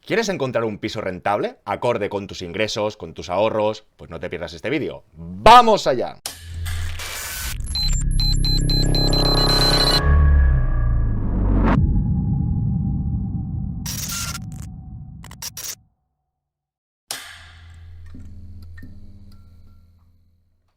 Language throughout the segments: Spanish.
¿Quieres encontrar un piso rentable, acorde con tus ingresos, con tus ahorros? Pues no te pierdas este vídeo. ¡Vamos allá!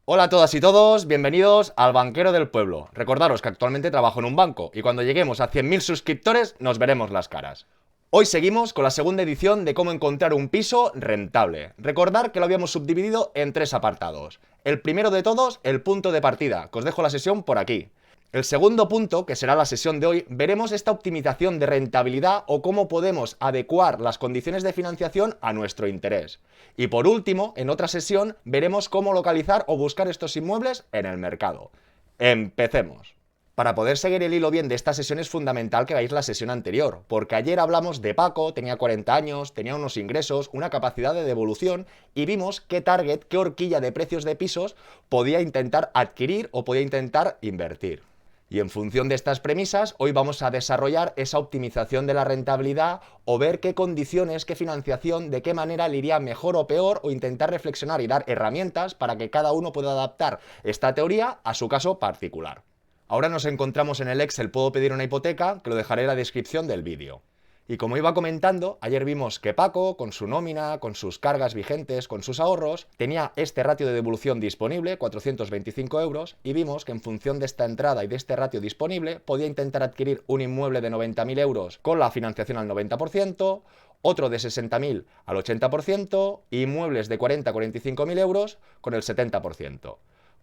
Hola a todas y todos, bienvenidos al Banquero del Pueblo. Recordaros que actualmente trabajo en un banco y cuando lleguemos a 100.000 suscriptores nos veremos las caras. Hoy seguimos con la segunda edición de cómo encontrar un piso rentable. Recordar que lo habíamos subdividido en 3 apartados. El primero de todos, el punto de partida, que os dejo la sesión por aquí. El segundo punto, que será la sesión de hoy, veremos esta optimización de rentabilidad o cómo podemos adecuar las condiciones de financiación a nuestro interés. Y por último, en otra sesión, veremos cómo localizar o buscar estos inmuebles en el mercado. ¡Empecemos! Para poder seguir el hilo bien de esta sesión es fundamental que veáis la sesión anterior, porque ayer hablamos de Paco, tenía 40 años, tenía unos ingresos, una capacidad de devolución y vimos qué target, qué horquilla de precios de pisos podía intentar adquirir o podía intentar invertir. Y en función de estas premisas, hoy vamos a desarrollar esa optimización de la rentabilidad o ver qué condiciones, qué financiación, de qué manera le iría mejor o peor o intentar reflexionar y dar herramientas para que cada uno pueda adaptar esta teoría a su caso particular. Ahora nos encontramos en el Excel Puedo pedir una hipoteca, que lo dejaré en la descripción del vídeo. Y como iba comentando, ayer vimos que Paco, con su nómina, con sus cargas vigentes, con sus ahorros, tenía este ratio de devolución disponible, 425 euros, y vimos que en función de esta entrada y de este ratio disponible, podía intentar adquirir un inmueble de 90.000 euros con la financiación al 90%, otro de 60.000 al 80%, y inmuebles de 40-45.000 euros con el 70%.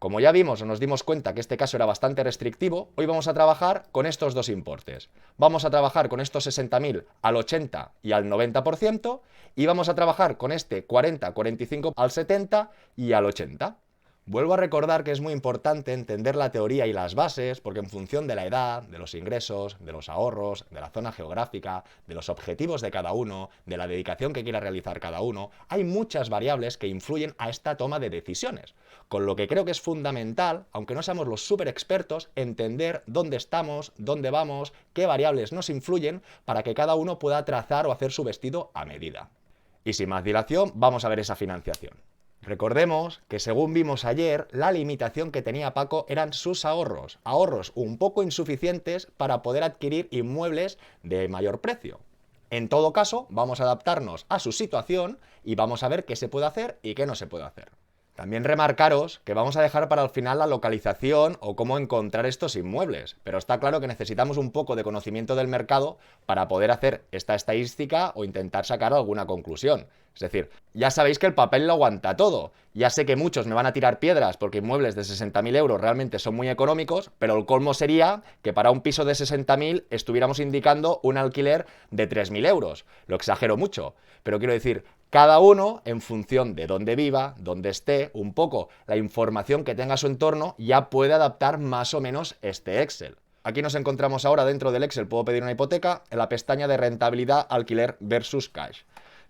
Como ya vimos o nos dimos cuenta que este caso era bastante restrictivo, hoy vamos a trabajar con estos dos importes. Vamos a trabajar con estos 60.000 al 80 y al 90% y vamos a trabajar con este 40-45 al 70 y al 80. Vuelvo a recordar que es muy importante entender la teoría y las bases, porque en función de la edad, de los ingresos, de los ahorros, de la zona geográfica, de los objetivos de cada uno, de la dedicación que quiera realizar cada uno, hay muchas variables que influyen a esta toma de decisiones. Con lo que creo que es fundamental, aunque no seamos los súper expertos, entender dónde estamos, dónde vamos, qué variables nos influyen para que cada uno pueda trazar o hacer su vestido a medida. Y sin más dilación, vamos a ver esa financiación. Recordemos que según vimos ayer, la limitación que tenía Paco eran sus ahorros, ahorros un poco insuficientes para poder adquirir inmuebles de mayor precio. En todo caso, vamos a adaptarnos a su situación y vamos a ver qué se puede hacer y qué no se puede hacer. También remarcaros que vamos a dejar para el final la localización o cómo encontrar estos inmuebles, pero está claro que necesitamos un poco de conocimiento del mercado para poder hacer esta estadística o intentar sacar alguna conclusión. Es decir, ya sabéis que el papel lo aguanta todo. Ya sé que muchos me van a tirar piedras porque inmuebles de 60.000 euros realmente son muy económicos, pero el colmo sería que para un piso de 60.000 estuviéramos indicando un alquiler de 3.000 euros. Lo exagero mucho, pero quiero decir, cada uno, en función de dónde viva, dónde esté, un poco la información que tenga a su entorno, ya puede adaptar más o menos este Excel. Aquí nos encontramos ahora dentro del Excel Puedo pedir una hipoteca, en la pestaña de rentabilidad, alquiler versus cash.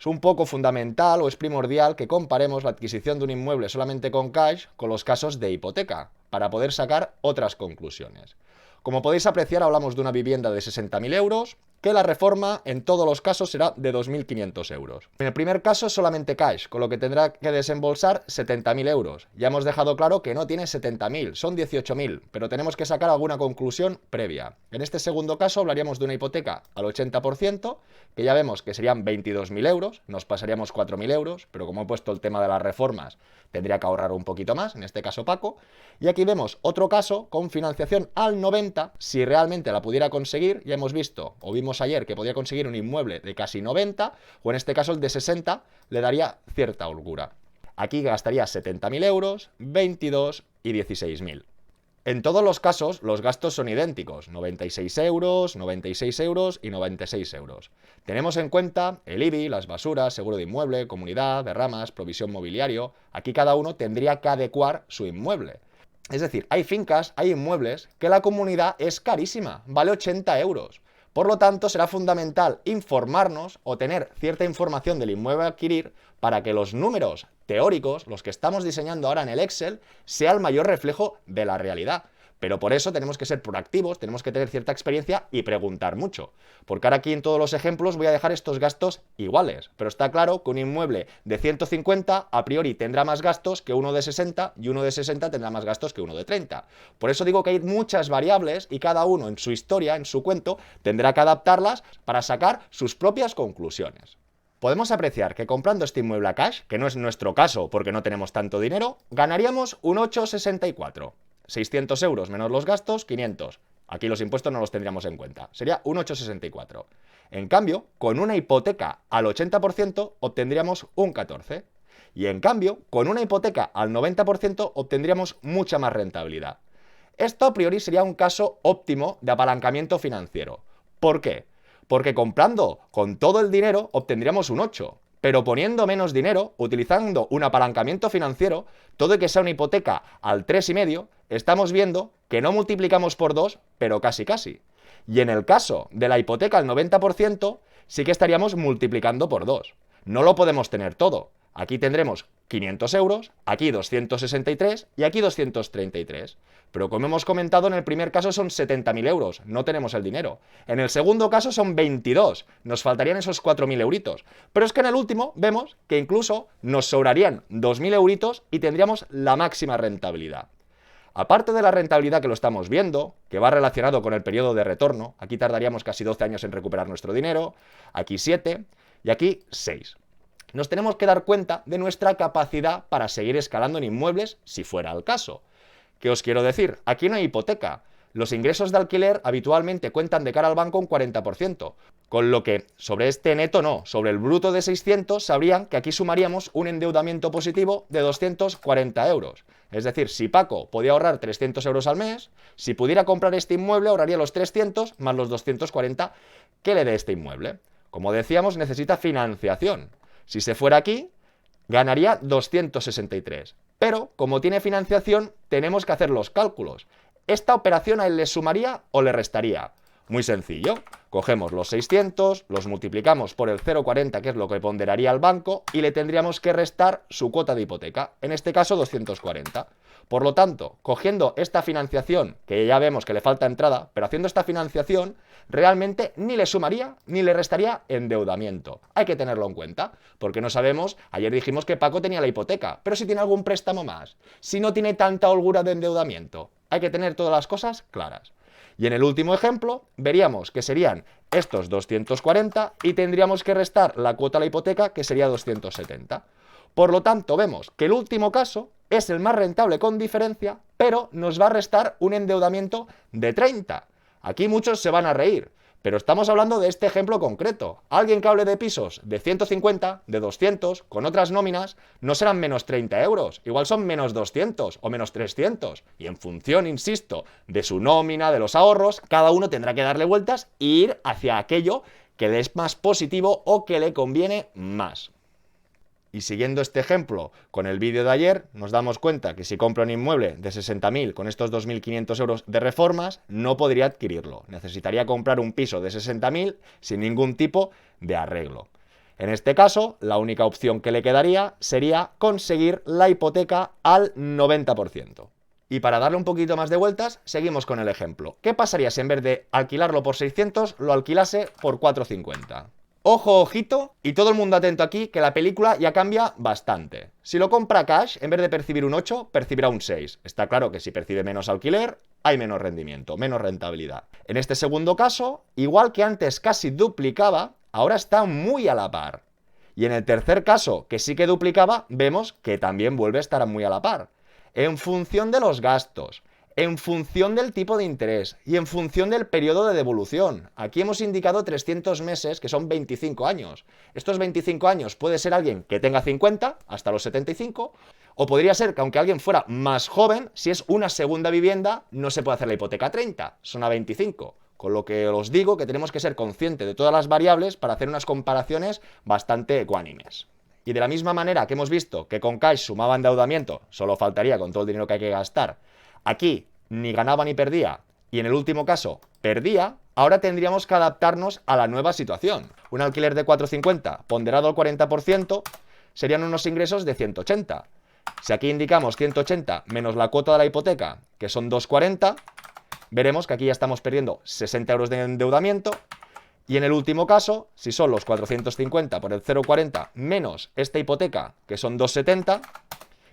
Es un poco fundamental o es primordial que comparemos la adquisición de un inmueble solamente con cash con los casos de hipoteca, para poder sacar otras conclusiones. Como podéis apreciar, hablamos de una vivienda de 60.000 euros, que la reforma en todos los casos será de 2.500 euros. En el primer caso solamente cash, con lo que tendrá que desembolsar 70.000 euros. Ya hemos dejado claro que no tiene 70.000, son 18.000, pero tenemos que sacar alguna conclusión previa. En este segundo caso hablaríamos de una hipoteca al 80%, que ya vemos que serían 22.000 euros, nos pasaríamos 4.000 euros, pero como he puesto el tema de las reformas, tendría que ahorrar un poquito más, en este caso Paco. Y aquí vemos otro caso con financiación al 90%, si realmente la pudiera conseguir, ya hemos visto, o vimos ayer que podía conseguir un inmueble de casi 90, o en este caso el de 60, le daría cierta holgura. Aquí gastaría 70.000 euros, 22 y 16.000. En todos los casos, los gastos son idénticos, 96 euros, 96 euros y 96 euros. Tenemos en cuenta el IBI, las basuras, seguro de inmueble, comunidad, derramas, provisión mobiliario. Aquí cada uno tendría que adecuar su inmueble. Es decir, hay fincas, hay inmuebles que la comunidad es carísima, vale 80 euros. Por lo tanto, será fundamental informarnos o tener cierta información del inmueble a adquirir para que los números teóricos, los que estamos diseñando ahora en el Excel, sea el mayor reflejo de la realidad. Pero por eso tenemos que ser proactivos, tenemos que tener cierta experiencia y preguntar mucho. Porque ahora aquí en todos los ejemplos voy a dejar estos gastos iguales. Pero está claro que un inmueble de 150 a priori tendrá más gastos que uno de 60 y uno de 60 tendrá más gastos que uno de 30. Por eso digo que hay muchas variables y cada uno en su historia, en su cuento, tendrá que adaptarlas para sacar sus propias conclusiones. Podemos apreciar que comprando este inmueble a cash, que no es nuestro caso porque no tenemos tanto dinero, ganaríamos un 8,64. 600 euros menos los gastos, 500. Aquí los impuestos no los tendríamos en cuenta. Sería un 8,64. En cambio, con una hipoteca al 80% obtendríamos un 14. Y en cambio, con una hipoteca al 90% obtendríamos mucha más rentabilidad. Esto a priori sería un caso óptimo de apalancamiento financiero. ¿Por qué? Porque comprando con todo el dinero obtendríamos un 8, pero poniendo menos dinero, utilizando un apalancamiento financiero, todo y que sea una hipoteca al 3,5, estamos viendo que no multiplicamos por 2, pero casi casi. Y en el caso de la hipoteca al 90%, sí que estaríamos multiplicando por 2. No lo podemos tener todo. Aquí tendremos 500 euros, aquí 263 y aquí 233. Pero como hemos comentado, en el primer caso son 70.000 euros, no tenemos el dinero. En el segundo caso son 22, nos faltarían esos 4.000 euritos. Pero es que en el último vemos que incluso nos sobrarían 2.000 euritos y tendríamos la máxima rentabilidad. Aparte de la rentabilidad que lo estamos viendo, que va relacionado con el periodo de retorno, aquí tardaríamos casi 12 años en recuperar nuestro dinero, aquí 7 y aquí 6. Nos tenemos que dar cuenta de nuestra capacidad para seguir escalando en inmuebles si fuera el caso. ¿Qué os quiero decir? Aquí no hay hipoteca. Los ingresos de alquiler habitualmente cuentan de cara al banco un 40%, con lo que sobre este neto no, sobre el bruto de 600 sabrían que aquí sumaríamos un endeudamiento positivo de 240 euros. Es decir, si Paco podía ahorrar 300 euros al mes, si pudiera comprar este inmueble ahorraría los 300 más los 240 que le dé este inmueble. Como decíamos, necesita financiación. Si se fuera aquí, ganaría 263. Pero, como tiene financiación, tenemos que hacer los cálculos. ¿Esta operación a él le sumaría o le restaría? Muy sencillo. Cogemos los 600, los multiplicamos por el 0,40, que es lo que ponderaría al banco, y le tendríamos que restar su cuota de hipoteca, en este caso 240. Por lo tanto, cogiendo esta financiación, que ya vemos que le falta entrada, pero haciendo esta financiación, realmente ni le sumaría ni le restaría endeudamiento. Hay que tenerlo en cuenta, porque no sabemos, ayer dijimos que Paco tenía la hipoteca, pero si tiene algún préstamo más, si no tiene tanta holgura de endeudamiento, hay que tener todas las cosas claras. Y en el último ejemplo, veríamos que serían estos 240 y tendríamos que restar la cuota a la hipoteca, que sería 270. Por lo tanto, vemos que el último caso es el más rentable con diferencia, pero nos va a restar un endeudamiento de 30. Aquí muchos se van a reír, pero estamos hablando de este ejemplo concreto. Alguien que hable de pisos de 150, de 200, con otras nóminas, no serán menos 30 euros, igual son menos 200 o menos 300. Y en función, insisto, de su nómina, de los ahorros, cada uno tendrá que darle vueltas e ir hacia aquello que le es más positivo o que le conviene más. Y siguiendo este ejemplo con el vídeo de ayer, nos damos cuenta que si compro un inmueble de 60.000 con estos 2.500 euros de reformas, no podría adquirirlo. Necesitaría comprar un piso de 60.000 sin ningún tipo de arreglo. En este caso, la única opción que le quedaría sería conseguir la hipoteca al 90%. Y para darle un poquito más de vueltas, seguimos con el ejemplo. ¿Qué pasaría si en vez de alquilarlo por 600, lo alquilase por 450? Ojo, ojito, y todo el mundo atento aquí, que la película ya cambia bastante. Si lo compra cash, en vez de percibir un 8, percibirá un 6. Está claro que si percibe menos alquiler, hay menos rendimiento, menos rentabilidad. En este segundo caso, igual que antes casi duplicaba, ahora está muy a la par. Y en el tercer caso, que sí que duplicaba, vemos que también vuelve a estar muy a la par. En función de los gastos, en función del tipo de interés y en función del periodo de devolución. Aquí hemos indicado 300 meses, que son 25 años. Estos 25 años puede ser alguien que tenga 50 hasta los 75, o podría ser que aunque alguien fuera más joven, si es una segunda vivienda, no se puede hacer la hipoteca a 30, son a 25. Con lo que os digo que tenemos que ser conscientes de todas las variables para hacer unas comparaciones bastante ecuánimes. Y de la misma manera que hemos visto que con cash sumaba endeudamiento, solo faltaría con todo el dinero que hay que gastar, aquí ni ganaba ni perdía, y en el último caso perdía, ahora tendríamos que adaptarnos a la nueva situación. Un alquiler de 450 ponderado al 40% serían unos ingresos de 180. Si aquí indicamos 180 menos la cuota de la hipoteca, que son 240, veremos que aquí ya estamos perdiendo 60 euros de endeudamiento. Y en el último caso, si son los 450 por el 0,40 menos esta hipoteca, que son 270,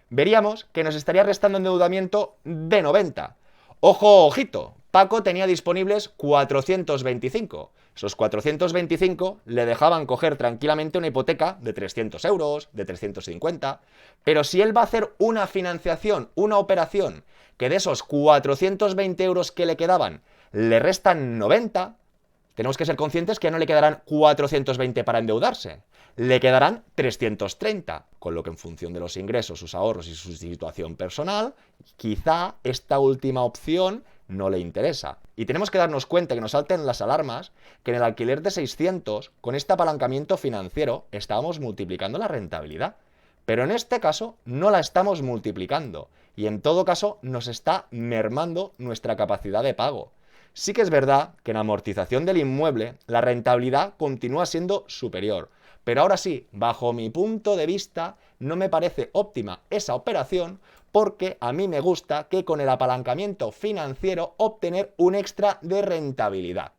veríamos que nos estaría restando endeudamiento de 90. Ojo, ojito, Paco tenía disponibles 425. Esos 425 le dejaban coger tranquilamente una hipoteca de 300 euros, de 350. Pero si él va a hacer una financiación, una operación, que de esos 420 euros que le quedaban, le restan 90, tenemos que ser conscientes que ya no le quedarán 420 para endeudarse, le quedarán 330, con lo que en función de los ingresos, sus ahorros y su situación personal, quizá esta última opción no le interesa. Y tenemos que darnos cuenta, que nos salten las alarmas, que en el alquiler de 600, con este apalancamiento financiero, estábamos multiplicando la rentabilidad. Pero en este caso no la estamos multiplicando y en todo caso nos está mermando nuestra capacidad de pago. Sí que es verdad que en amortización del inmueble la rentabilidad continúa siendo superior, pero ahora sí, bajo mi punto de vista, no me parece óptima esa operación porque a mí me gusta que con el apalancamiento financiero obtener un extra de rentabilidad.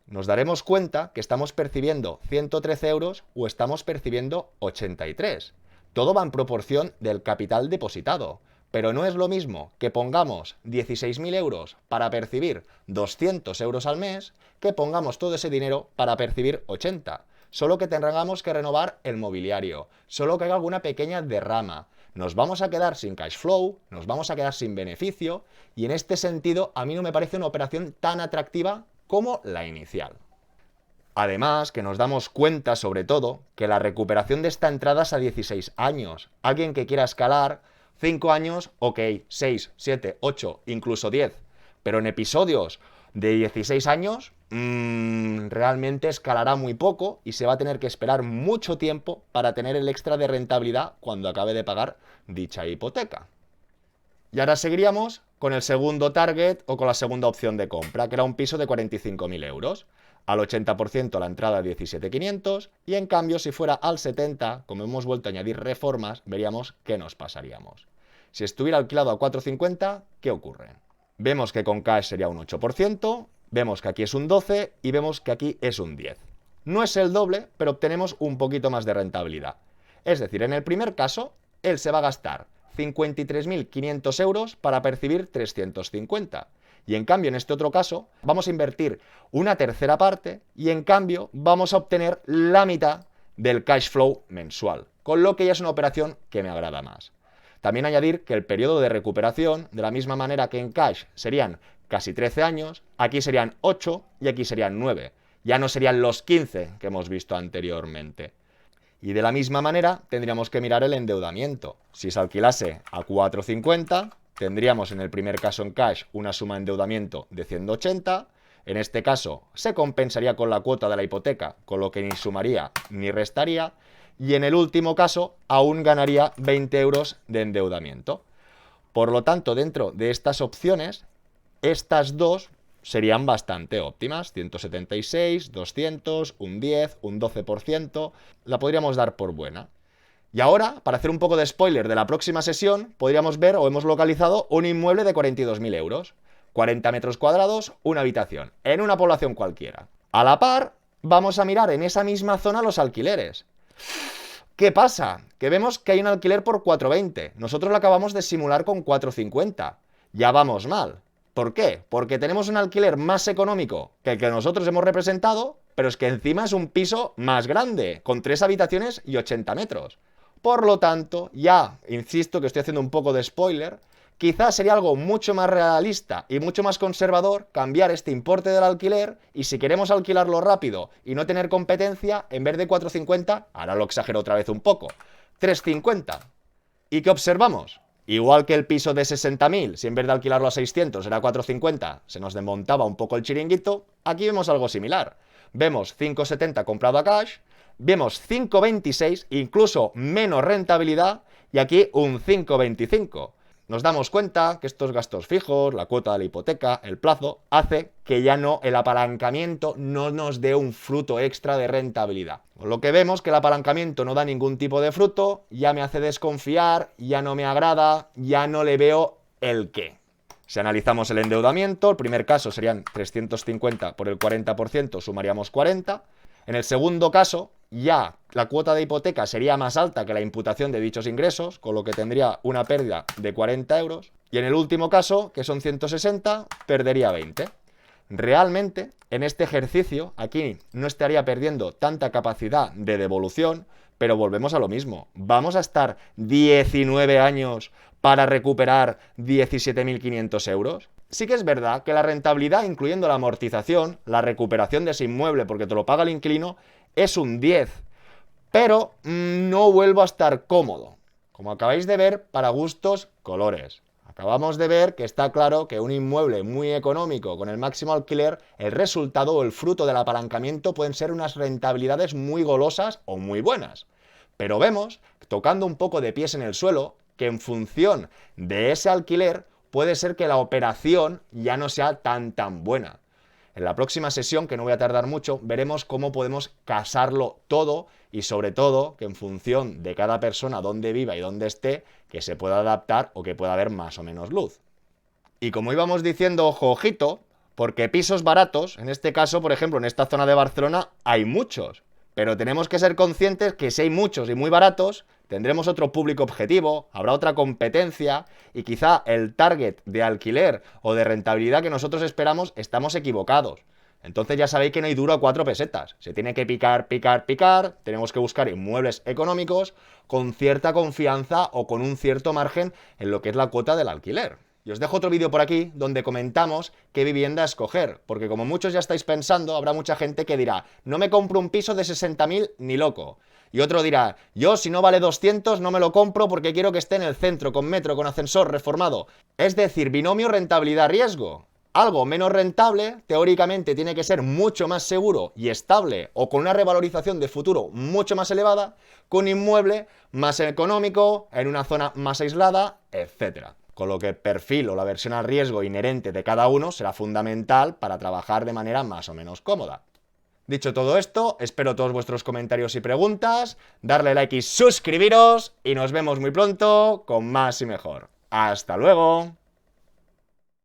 Nos daremos cuenta que estamos percibiendo 113 euros o estamos percibiendo 83. Todo va en proporción del capital depositado. Pero no es lo mismo que pongamos 16.000 euros para percibir 200 euros al mes que pongamos todo ese dinero para percibir 80. Solo que tengamos que renovar el mobiliario, solo que haga alguna pequeña derrama. Nos vamos a quedar sin cash flow, nos vamos a quedar sin beneficio y en este sentido a mí no me parece una operación tan atractiva como la inicial. Además, que nos damos cuenta, sobre todo, que la recuperación de esta entrada es a 16 años. Alguien que quiera escalar 5 años, ok, 6, 7, 8, incluso 10. Pero en episodios de 16 años, realmente escalará muy poco y se va a tener que esperar mucho tiempo para tener el extra de rentabilidad cuando acabe de pagar dicha hipoteca. Y ahora seguiríamos con el segundo target o con la segunda opción de compra, que era un piso de 45.000 euros. Al 80% la entrada 17.500 y en cambio si fuera al 70%, como hemos vuelto a añadir reformas, veríamos qué nos pasaríamos. Si estuviera alquilado a 4.50, ¿qué ocurre? Vemos que con cash sería un 8%, vemos que aquí es un 12% y vemos que aquí es un 10%. No es el doble, pero obtenemos un poquito más de rentabilidad. Es decir, en el primer caso, él se va a gastar 53.500 euros para percibir 350. Y en cambio, en este otro caso, vamos a invertir una tercera parte y en cambio vamos a obtener la mitad del cash flow mensual, con lo que ya es una operación que me agrada más. También añadir que el periodo de recuperación, de la misma manera que en cash serían casi 13 años, aquí serían 8 y aquí serían 9. Ya no serían los 15 que hemos visto anteriormente. Y de la misma manera tendríamos que mirar el endeudamiento. Si se alquilase a 4,50, tendríamos en el primer caso en cash una suma de endeudamiento de 180. En este caso se compensaría con la cuota de la hipoteca, con lo que ni sumaría ni restaría. Y en el último caso aún ganaría 20 euros de endeudamiento. Por lo tanto, dentro de estas opciones, estas dos serían bastante óptimas, 176, 200, un 10, un 12%, la podríamos dar por buena. Y ahora, para hacer un poco de spoiler de la próxima sesión, podríamos ver o hemos localizado un inmueble de 42.000 euros, 40 metros cuadrados, una habitación, en una población cualquiera. A la par, vamos a mirar en esa misma zona los alquileres. ¿Qué pasa? Que vemos que hay un alquiler por 4,20, nosotros lo acabamos de simular con 4,50, ya vamos mal. ¿Por qué? Porque tenemos un alquiler más económico que el que nosotros hemos representado, pero es que encima es un piso más grande, con 3 habitaciones y 80 metros. Por lo tanto, ya, insisto que estoy haciendo un poco de spoiler, quizás sería algo mucho más realista y mucho más conservador cambiar este importe del alquiler y si queremos alquilarlo rápido y no tener competencia, en vez de 4,50, ahora lo exagero otra vez un poco, 3,50. ¿Y qué observamos? Igual que el piso de 60.000, si en vez de alquilarlo a 600 era 4,50, se nos desmontaba un poco el chiringuito, aquí vemos algo similar. Vemos 5,70 comprado a cash, vemos 5,26, incluso menos rentabilidad, y aquí un 5,25. nos damos cuenta que estos gastos fijos, la cuota de la hipoteca, el plazo, hace que ya no el apalancamiento no nos dé un fruto extra de rentabilidad. Con lo que vemos que el apalancamiento no da ningún tipo de fruto, ya me hace desconfiar, ya no me agrada, ya no le veo el qué. Si analizamos el endeudamiento, el primer caso serían 350 por el 40%, sumaríamos 40. En el segundo caso, ya la cuota de hipoteca sería más alta que la imputación de dichos ingresos, con lo que tendría una pérdida de 40 euros. Y en el último caso, que son 160, perdería 20. Realmente, en este ejercicio, aquí no estaría perdiendo tanta capacidad de devolución, pero volvemos a lo mismo. ¿Vamos a estar 19 años para recuperar 17.500 euros? Sí que es verdad que la rentabilidad, incluyendo la amortización, la recuperación de ese inmueble porque te lo paga el inquilino, es un 10. Pero no vuelvo a estar cómodo. Como acabáis de ver, para gustos, colores. Acabamos de ver que está claro que un inmueble muy económico con el máximo alquiler, el resultado o el fruto del apalancamiento pueden ser unas rentabilidades muy golosas o muy buenas. Pero vemos, tocando un poco de pies en el suelo, que en función de ese alquiler puede ser que la operación ya no sea tan buena. En la próxima sesión, que no voy a tardar mucho, veremos cómo podemos casarlo todo y sobre todo que en función de cada persona, dónde viva y dónde esté, que se pueda adaptar o que pueda haber más o menos luz. Y como íbamos diciendo, ojo, ojito, porque pisos baratos, en este caso, por ejemplo, en esta zona de Barcelona, hay muchos. Pero tenemos que ser conscientes que si hay muchos y muy baratos, tendremos otro público objetivo, habrá otra competencia y quizá el target de alquiler o de rentabilidad que nosotros esperamos estamos equivocados. Entonces ya sabéis que no hay duro a 4 pesetas. Se tiene que picar. Tenemos que buscar inmuebles económicos con cierta confianza o con un cierto margen en lo que es la cuota del alquiler. Y os dejo otro vídeo por aquí donde comentamos qué vivienda escoger, porque como muchos ya estáis pensando, habrá mucha gente que dirá, no me compro un piso de 60.000 ni loco. Y otro dirá, yo si no vale 200 no me lo compro porque quiero que esté en el centro, con metro, con ascensor, reformado. Es decir, binomio rentabilidad-riesgo. Algo menos rentable, teóricamente, tiene que ser mucho más seguro y estable o con una revalorización de futuro mucho más elevada, con un inmueble más económico, en una zona más aislada, etcétera. Con lo que el perfil o la versión al riesgo inherente de cada uno será fundamental para trabajar de manera más o menos cómoda. Dicho todo esto, espero todos vuestros comentarios y preguntas, darle like y suscribiros y nos vemos muy pronto con más y mejor. ¡Hasta luego!